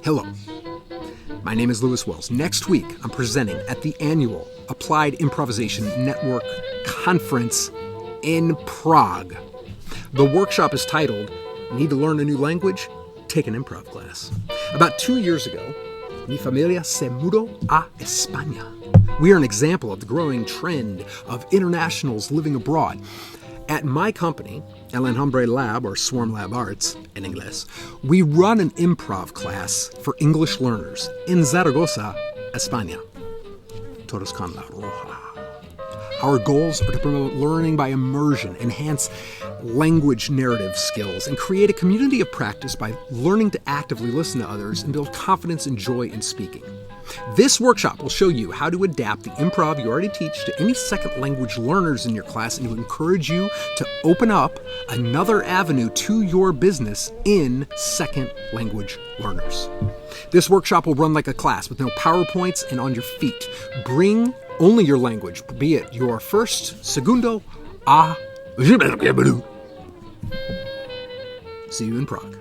Hello, my name is Lewis Wells. Next week, I'm presenting at the annual Applied Improvisation Network Conference in Prague. The workshop is titled, Need to Learn a New Language? Take an improv class. About 2 years ago, mi familia se mudó a España. We are an example of the growing trend of internationals living abroad. At my company, El Enjambre Lab, or Swarm Lab Arts in English, we run an improv class for English learners in Zaragoza, España. Todos con la roja. Our goals are to promote learning by immersion, enhance language narrative skills, and create a community of practice by learning to actively listen to others and build confidence and joy in speaking. This workshop will show you how to adapt the improv you already teach to any second language learners in your class and to encourage you to open up another avenue to your business in second language learners. This workshop will run like a class with no PowerPoints and on your feet. Bring only your language, be it your first, segundo, See you in Prague.